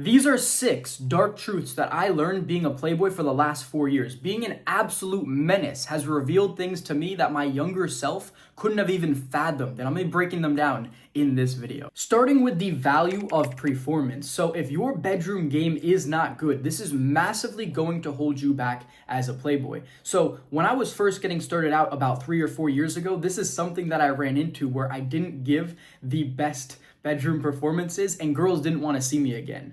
These are 6 dark truths that I learned being a Playboy for the last 4 years. Being an absolute menace has revealed things to me that my younger self couldn't have even fathomed, and I'm gonna be breaking them down in this video. Starting with the value of performance. So if your bedroom game is not good, this is massively going to hold you back as a Playboy. So when I was first getting started out about 3 or 4 years ago, this is something that I ran into where I didn't give the best bedroom performances and girls didn't want to see me again.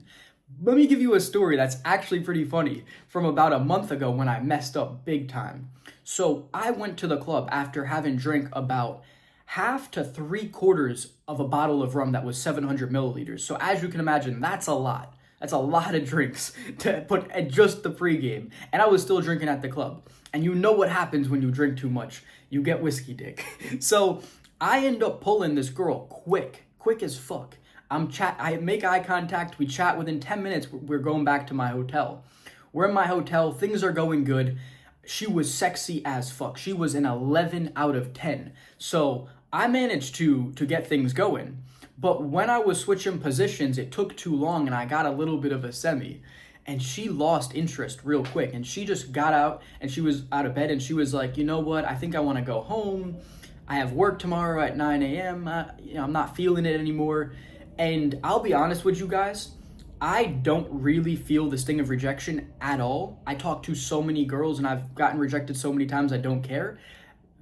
Let me give you a story that's actually pretty funny from about a month ago when I messed up big time. So I went to the club after having drank about half to 3/4 of a bottle of rum that was 700 milliliters. So as you can imagine, that's a lot. That's a lot of drinks to put at just the pregame. And I was still drinking at the club. And you know what happens when you drink too much. You get whiskey dick. So I end up pulling this girl quick as fuck. I make eye contact, we chat within 10 minutes, we're going back to my hotel. We're in my hotel, things are going good. She was sexy as fuck. She was an 11 out of 10. So I managed to get things going. But when I was switching positions, it took too long and I got a little bit of a semi. And she lost interest real quick. And she just got out and she was out of bed and she was like, you know what, I think I want to go home. I have work tomorrow at 9 a.m. I'm not feeling it anymore. And I'll be honest with you guys, I don't really feel the sting of rejection at all. I talk to so many girls and I've gotten rejected so many times I don't care.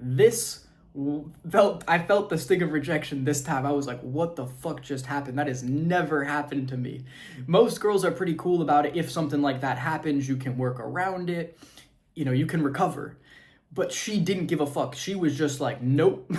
I felt the sting of rejection this time. I was like, what the fuck just happened? That has never happened to me. Most girls are pretty cool about it. If something like that happens, you can work around it. You can recover. But she didn't give a fuck. She was just like, nope.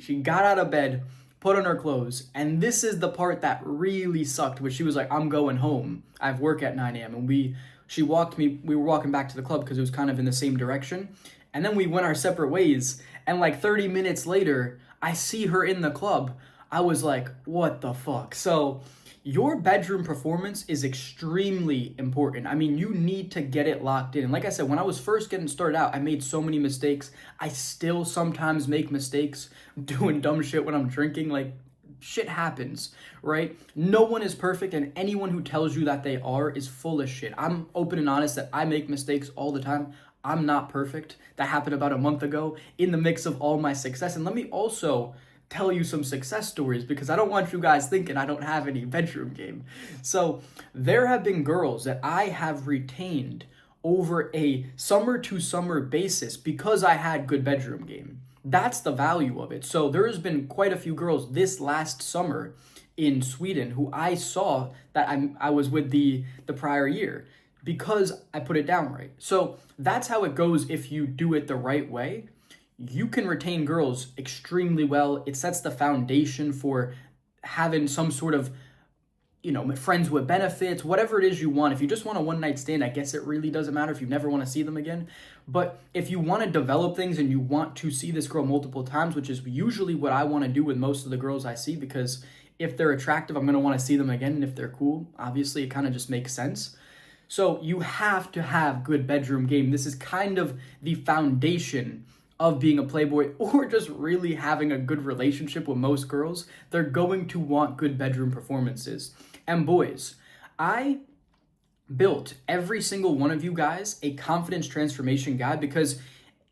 She got out of bed, put on her clothes, and this is the part that really sucked, where she was like, I'm going home. I have work at 9 a.m. And we were walking back to the club because it was kind of in the same direction. And then we went our separate ways. And like 30 minutes later, I see her in the club. I was like, what the fuck? So your bedroom performance is extremely important. I mean, you need to get it locked in. And like I said, when I was first getting started out, I made so many mistakes. I still sometimes make mistakes doing dumb shit when I'm drinking. Like, shit happens, right? No one is perfect, and anyone who tells you that they are is full of shit. I'm open and honest that I make mistakes all the time. I'm not perfect. That happened about a month ago in the mix of all my success. And let me also tell you some success stories because I don't want you guys thinking I don't have any bedroom game. So there have been girls that I have retained over a summer to summer basis because I had good bedroom game. That's the value of it. So there has been quite a few girls this last summer in Sweden who I saw that I was with the prior year because I put it down right. So that's how it goes if you do it the right way. You can retain girls extremely well. It sets the foundation for having some sort of, friends with benefits, whatever it is you want. If you just want a one-night stand, I guess it really doesn't matter if you never want to see them again. But if you want to develop things and you want to see this girl multiple times, which is usually what I want to do with most of the girls I see, because if they're attractive, I'm going to want to see them again. And if they're cool, obviously it kind of just makes sense. So you have to have good bedroom game. This is kind of the foundation of being a Playboy or just really having a good relationship with most girls. They're going to want good bedroom performances. And boys, I built every single one of you guys a confidence transformation guide because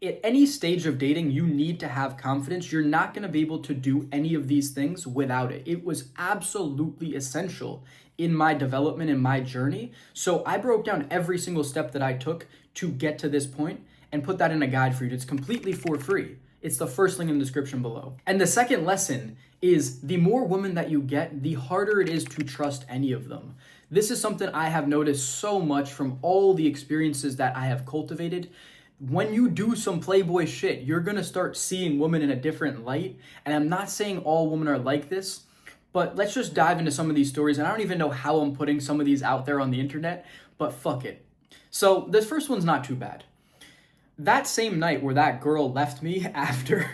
at any stage of dating, you need to have confidence. You're not going to be able to do any of these things without it. It was absolutely essential in my development, in my journey. So I broke down every single step that I took to get to this point and put that in a guide for you. It's completely for free. It's the first link in the description below. And the second lesson is the more women that you get, the harder it is to trust any of them. This is something I have noticed so much from all the experiences that I have cultivated. When you do some Playboy shit, you're gonna start seeing women in a different light. And I'm not saying all women are like this, but let's just dive into some of these stories. And I don't even know how I'm putting some of these out there on the internet, but fuck it. So this first one's not too bad. That same night where that girl left me after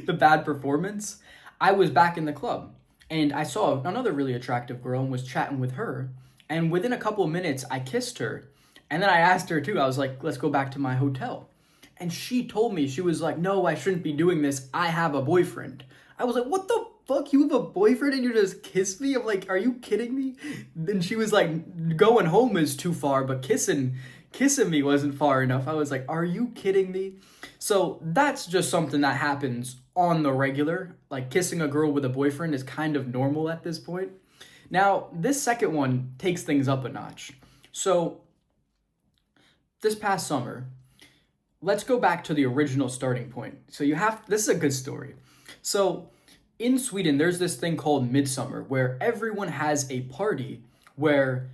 the bad performance, I was back in the club and I saw another really attractive girl and was chatting with her. And within a couple of minutes, I kissed her. And then I asked her too, I was like, let's go back to my hotel. And she told me, she was like, no, I shouldn't be doing this. I have a boyfriend. I was like, what the fuck? You have a boyfriend and you just kiss me? I'm like, are you kidding me? Then she was like, going home is too far, but kissing me wasn't far enough. I was like, are you kidding me? So that's just something that happens on the regular. Like kissing a girl with a boyfriend is kind of normal at this point. Now, this second one takes things up a notch. So this past summer, let's go back to the original starting point. So this is a good story. So in Sweden, there's this thing called Midsummer where everyone has a party where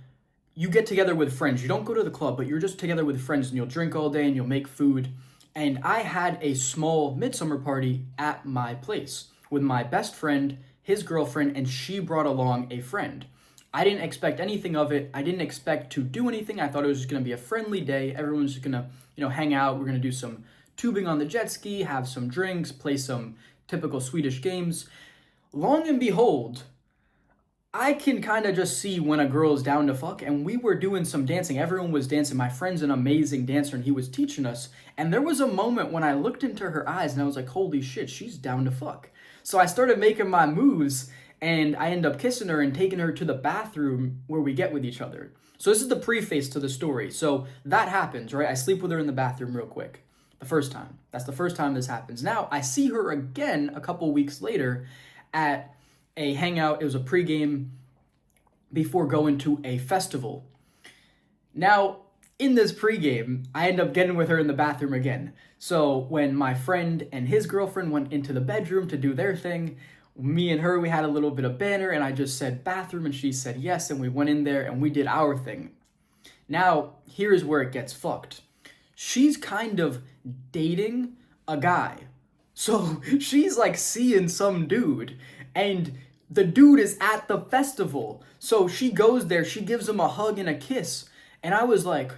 you get together with friends. You don't go to the club, but you're just together with friends and you'll drink all day and you'll make food. And I had a small midsummer party at my place with my best friend, his girlfriend, and she brought along a friend. I didn't expect anything of it. I didn't expect to do anything. I thought it was just going to be a friendly day. Everyone's just going to, hang out. We're going to do some tubing on the jet ski, have some drinks, play some typical Swedish games. Long and behold, I can kind of just see when a girl's down to fuck, and we were doing some dancing. Everyone was dancing. My friend's an amazing dancer, and he was teaching us. And there was a moment when I looked into her eyes, and I was like, holy shit, she's down to fuck. So I started making my moves, and I end up kissing her and taking her to the bathroom where we get with each other. So this is the preface to the story. So that happens, right? I sleep with her in the bathroom real quick. The first time. That's the first time this happens. Now, I see her again a couple weeks later at a hangout. It was a pregame before going to a festival. Now, in this pregame, I end up getting with her in the bathroom again. So when my friend and his girlfriend went into the bedroom to do their thing, me and her, we had a little bit of banter, and I just said bathroom, and she said yes, and we went in there, and we did our thing. Now, here's where it gets fucked. She's kind of dating a guy. So she's like seeing some dude, and the dude is at the festival. So she goes there, she gives him a hug and a kiss, and I was like,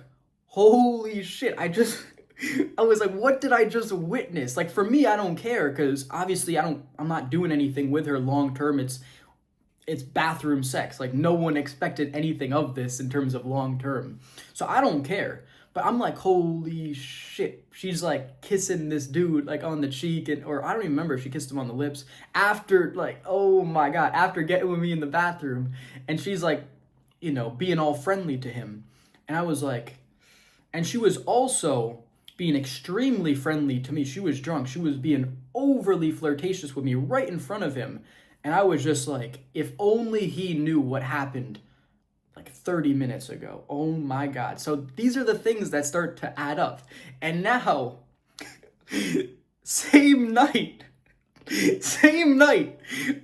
holy shit, I was like, what did I just witness? Like, for me, I don't care, because obviously I'm not doing anything with her long term. It's bathroom sex. Like, no one expected anything of this in terms of long term. So I don't care. But I'm like, holy shit. She's like kissing this dude like on the cheek, or I don't even remember if she kissed him on the lips after, like, oh my God, after getting with me in the bathroom. And she's like, being all friendly to him. And I was like, and she was also being extremely friendly to me. She was drunk. She was being overly flirtatious with me right in front of him. And I was just like, if only he knew what happened like 30 minutes ago. Oh my God. So these are the things that start to add up. And now, same night,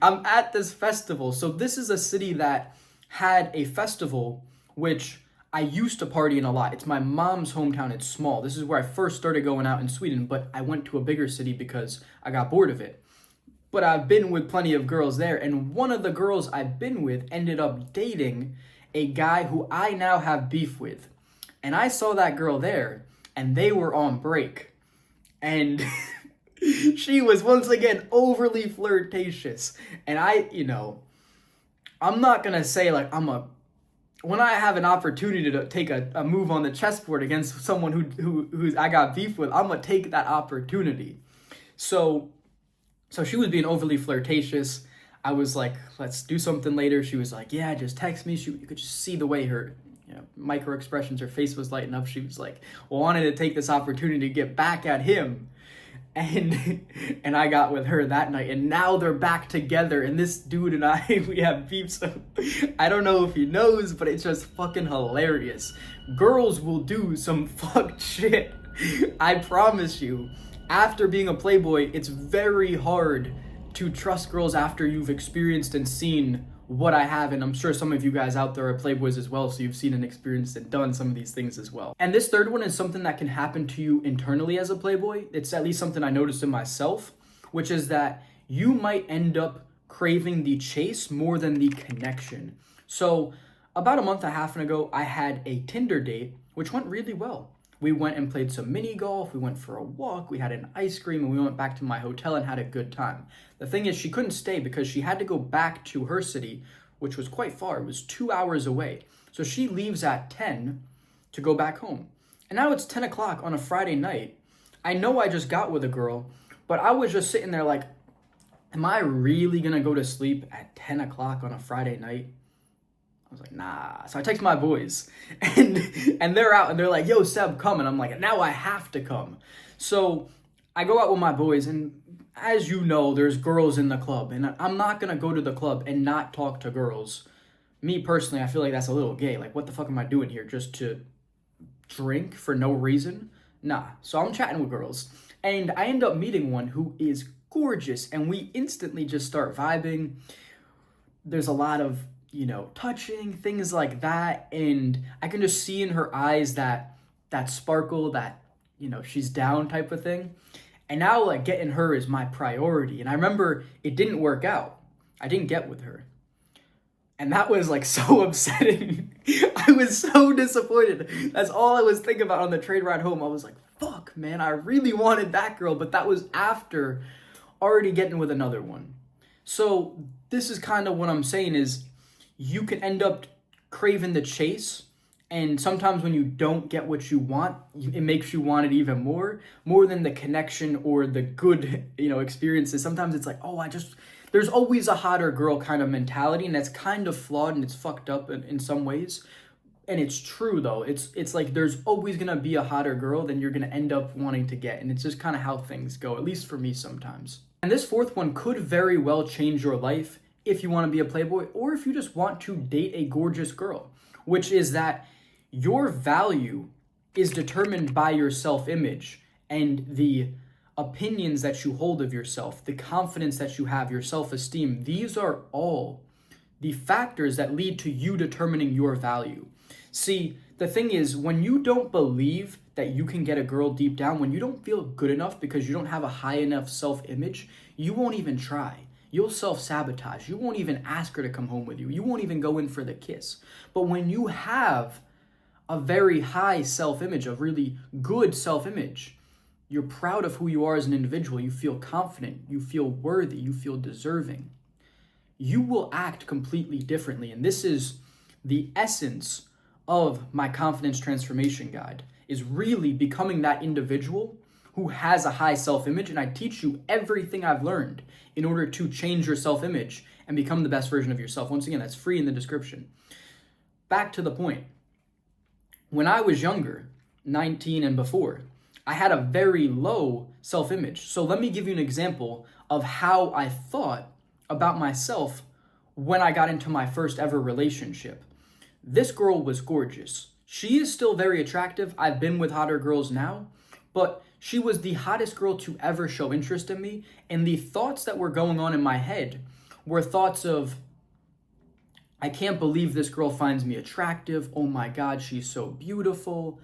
I'm at this festival. So this is a city that had a festival, which I used to party in a lot. It's my mom's hometown. It's small. This is where I first started going out in Sweden, but I went to a bigger city because I got bored of it. But I've been with plenty of girls there, and one of the girls I've been with ended up dating a guy who I now have beef with. And I saw that girl there, and they were on break. And she was once again overly flirtatious. And I'm not gonna say like when I have an opportunity to take a move on the chessboard against someone who I got beef with, I'm gonna take that opportunity. So she was being overly flirtatious. I was like, let's do something later. She was like, yeah, just text me. You could just see the way her micro expressions, her face was lighting up. She was like, wanted to take this opportunity to get back at him. And I got with her that night, and now they're back together, and this dude and I, we have beef. So I don't know if he knows, but it's just fucking hilarious. Girls will do some fucked shit. I promise you. After being a playboy, it's very hard to trust girls after you've experienced and seen what I have, and I'm sure some of you guys out there are playboys as well, so you've seen and experienced and done some of these things as well. And this third one is something that can happen to you internally as a playboy. It's at least something I noticed in myself, which is that you might end up craving the chase more than the connection. So about a month and a half ago, I had a Tinder date, which went really well. We went and played some mini golf, we went for a walk, we had an ice cream, and we went back to my hotel and had a good time. The thing is, she couldn't stay because she had to go back to her city, which was quite far. It was 2 hours away. So she leaves at 10 to go back home. And now it's 10 o'clock on a Friday night. I know I just got with a girl, but I was just sitting there like, am I really gonna go to sleep at 10 o'clock on a Friday night? I was like, nah. So I text my boys and they're out and they're like, yo, Seb, come. And I'm like, now I have to come. So I go out with my boys, and as you know, there's girls in the club, and I'm not gonna go to the club and not talk to girls. Me personally, I feel like that's a little gay. Like, what the fuck am I doing here? Just to drink for no reason? Nah. So I'm chatting with girls, and I end up meeting one who is gorgeous, and we instantly just start vibing. There's a lot of, touching, things like that, and I can just see in her eyes that sparkle, that, she's down type of thing. And now, like, getting her is my priority. And I remember it didn't work out. I didn't get with her. And that was, like, so upsetting. I was so disappointed. That's all I was thinking about on the train ride home. I was like, fuck, man, I really wanted that girl. But that was after already getting with another one. So this is kind of what I'm saying is you can end up craving the chase. And sometimes when you don't get what you want, it makes you want it even more than the connection or the good, experiences. Sometimes it's like, there's always a hotter girl kind of mentality, and that's kind of flawed and it's fucked up in some ways. And it's true though. It's like there's always gonna be a hotter girl than you're gonna end up wanting to get, and it's just kind of how things go, at least for me sometimes. And this fourth one could very well change your life if you want to be a playboy or if you just want to date a gorgeous girl, which is that your value is determined by your self-image and the opinions that you hold of yourself, the confidence that you have, your self-esteem. These are all the factors that lead to you determining your value. See, the thing is, when you don't believe that you can get a girl deep down, when you don't feel good enough because you don't have a high enough self-image, you won't even try. You'll self-sabotage. You won't even ask her to come home with you. You won't even go in for the kiss. But when you have a very high self-image, a really good self-image, you're proud of who you are as an individual, you feel confident, you feel worthy, you feel deserving, you will act completely differently. And this is the essence of my confidence transformation guide, is really becoming that individual who has a high self-image. And I teach you everything I've learned in order to change your self-image and become the best version of yourself. Once again, that's free in the description. Back to the point. When I was younger, 19 and before, I had a very low self-image. So let me give you an example of how I thought about myself when I got into my first ever relationship. This girl was gorgeous. She is still very attractive. I've been with hotter girls now, but she was the hottest girl to ever show interest in me. And the thoughts that were going on in my head were thoughts of, I can't believe this girl finds me attractive. Oh my God, she's so beautiful.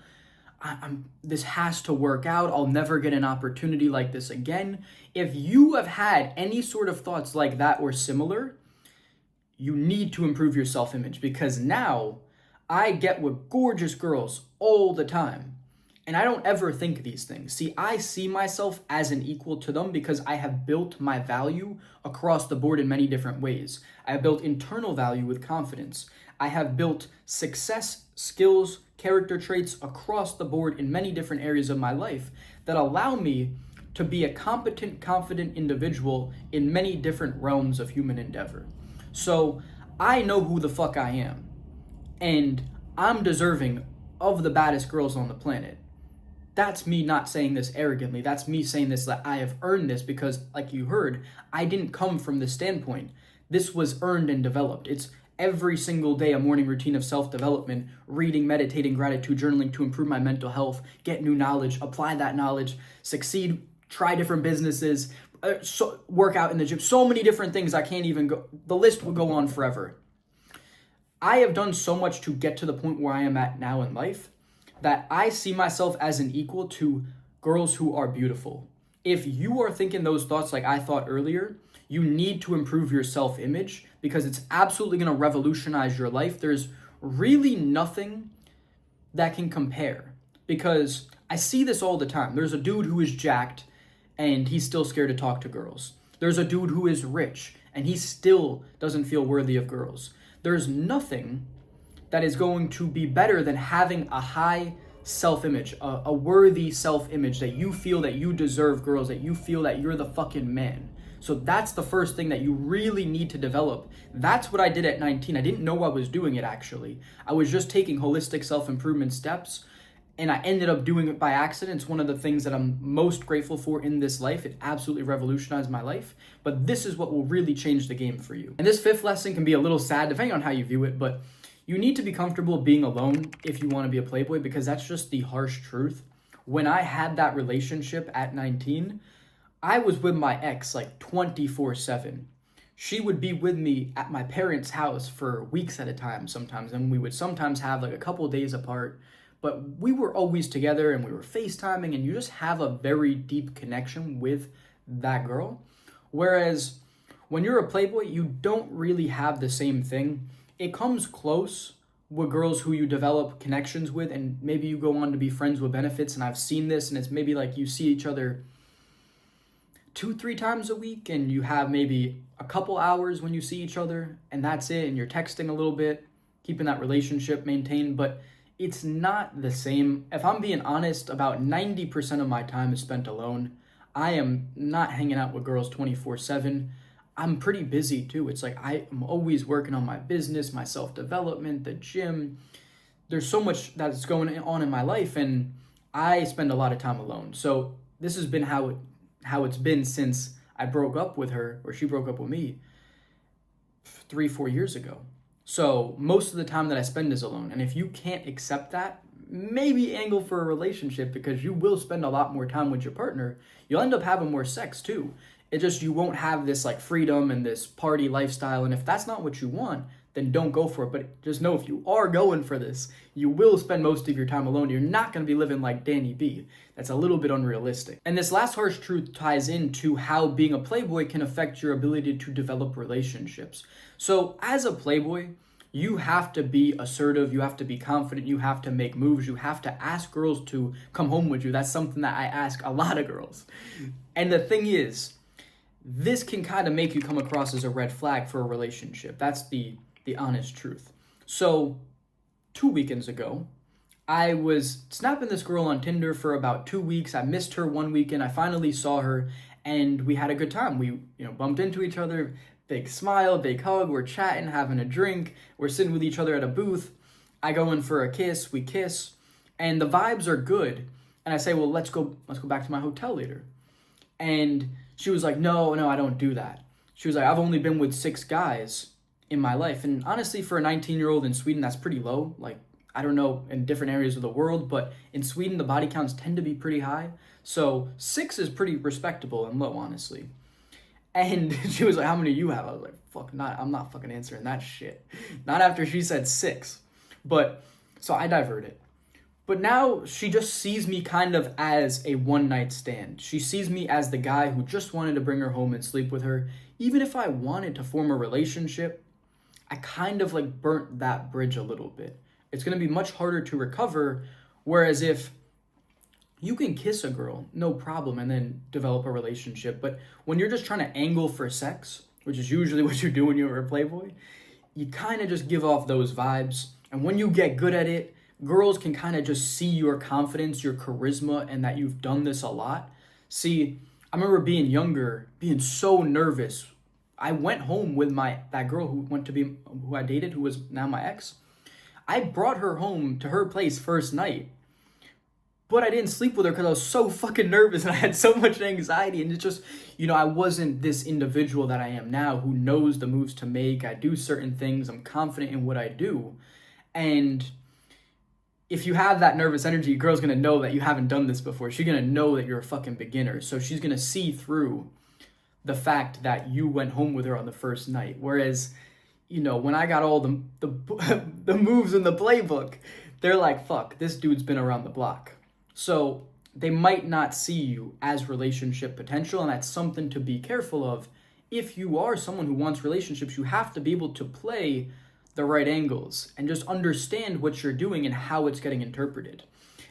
This has to work out. I'll never get an opportunity like this again. If you have had any sort of thoughts like that or similar, you need to improve your self-image, because now I get with gorgeous girls all the time. And I don't ever think these things. See, I see myself as an equal to them because I have built my value across the board in many different ways. I have built internal value with confidence. I have built success, skills, character traits across the board in many different areas of my life that allow me to be a competent, confident individual in many different realms of human endeavor. So I know who the fuck I am, and I'm deserving of the baddest girls on the planet. That's me not saying this arrogantly. That's me saying this that I have earned this because, like you heard, I didn't come from this standpoint. This was earned and developed. It's every single day a morning routine of self-development, reading, meditating, gratitude, journaling to improve my mental health, get new knowledge, apply that knowledge, succeed, try different businesses, work out in the gym. So many different things I can't even go. The list will go on forever. I have done so much to get to the point where I am at now in life that I see myself as an equal to girls who are beautiful. If you are thinking those thoughts like I thought earlier, you need to improve your self-image because it's absolutely going to revolutionize your life. There's really nothing that can compare, because I see this all the time. There's a dude who is jacked and he's still scared to talk to girls. There's a dude who is rich and he still doesn't feel worthy of girls. There's nothing that is going to be better than having a high self-image, a worthy self-image, that you feel that you deserve girls, that you feel that you're the fucking man. So that's the first thing that you really need to develop. That's what I did at 19. I didn't know I was doing it actually. I was just taking holistic self-improvement steps, and I ended up doing it by accident. It's one of the things that I'm most grateful for in this life. It absolutely revolutionized my life, but this is what will really change the game for you. And this fifth lesson can be a little sad depending on how you view it, but you need to be comfortable being alone if you want to be a playboy, because that's just the harsh truth. When I had that relationship at 19, I was with my ex like 24/7. She would be with me at my parents' house for weeks at a time sometimes, and we would sometimes have like a couple of days apart, but we were always together and we were FaceTiming, and you just have a very deep connection with that girl. Whereas when you're a playboy, you don't really have the same thing. It comes close with girls who you develop connections with, and maybe you go on to be friends with benefits, and I've seen this, and it's maybe like you see each other 2-3 times a week, and you have maybe a couple hours when you see each other, and that's it, and you're texting a little bit, keeping that relationship maintained, but it's not the same. If I'm being honest, about 90% of my time is spent alone. I am not hanging out with girls 24/7. I'm pretty busy too. It's like I'm always working on my business, my self-development, the gym. There's so much that's going on in my life, and I spend a lot of time alone. So this has been how it's been since I broke up with her, or she broke up with me 3-4 years ago. So most of the time that I spend is alone. And if you can't accept that, maybe angle for a relationship, because you will spend a lot more time with your partner. You'll end up having more sex too. It just, you won't have this like freedom and this party lifestyle. And if that's not what you want, then don't go for it. But just know, if you are going for this, you will spend most of your time alone. You're not going to be living like Danny B. That's a little bit unrealistic. And this last harsh truth ties into how being a playboy can affect your ability to develop relationships. So as a playboy, you have to be assertive, you have to be confident, you have to make moves, you have to ask girls to come home with you. That's something that I ask a lot of girls. And the thing is, this can kind of make you come across as a red flag for a relationship. That's the honest truth. So 2 weekends ago, I was snapping this girl on Tinder for about 2 weeks. I missed her one weekend. I finally saw her, and we had a good time. We bumped into each other, big smile, big hug. We're chatting, having a drink. We're sitting with each other at a booth. I go in for a kiss. We kiss, and the vibes are good. And I say, well, let's go back to my hotel later. And she was like, no, I don't do that. She was like, I've only been with 6 guys in my life. And honestly, for a 19-year-old in Sweden, that's pretty low. Like, I don't know in different areas of the world, but in Sweden, the body counts tend to be pretty high. So 6 is pretty respectable and low, honestly. And she was like, how many do you have? I was like, I'm not fucking answering that shit. Not after she said 6. But, so I diverted. But now she just sees me kind of as a one-night stand. She sees me as the guy who just wanted to bring her home and sleep with her. Even if I wanted to form a relationship, I kind of like burnt that bridge a little bit. It's going to be much harder to recover. Whereas if you can kiss a girl, no problem, and then develop a relationship. But when you're just trying to angle for sex, which is usually what you do when you're a playboy, you kind of just give off those vibes. And when you get good at it, girls can kind of just see your confidence, your charisma, and that you've done this a lot. See, I remember being younger, being so nervous. I went home with that girl who I dated, who was now my ex. I brought her home to her place first night, but I didn't sleep with her because I was so fucking nervous and I had so much anxiety. And it's just, I wasn't this individual that I am now who knows the moves to make. I do certain things. I'm confident in what I do. And if you have that nervous energy, a girl's going to know that you haven't done this before. She's going to know that you're a fucking beginner. So she's going to see through the fact that you went home with her on the first night. Whereas, when I got all the the moves in the playbook, they're like, fuck, this dude's been around the block. So they might not see you as relationship potential, and that's something to be careful of. If you are someone who wants relationships, you have to be able to play the right angles and just understand what you're doing and how it's getting interpreted.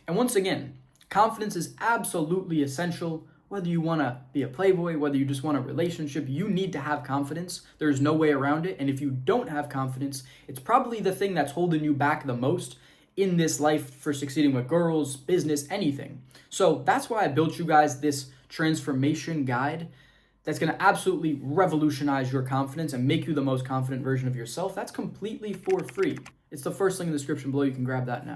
And once again, confidence is absolutely essential. Whether you want to be a playboy, whether you just want a relationship, you need to have confidence. There's no way around it. And if you don't have confidence, it's probably the thing that's holding you back the most in this life for succeeding with girls, business, anything. So that's why I built you guys this transformation guide. that's going to absolutely revolutionize your confidence and make you the most confident version of yourself, that's completely for free. It's the first link in the description below. You can grab that now.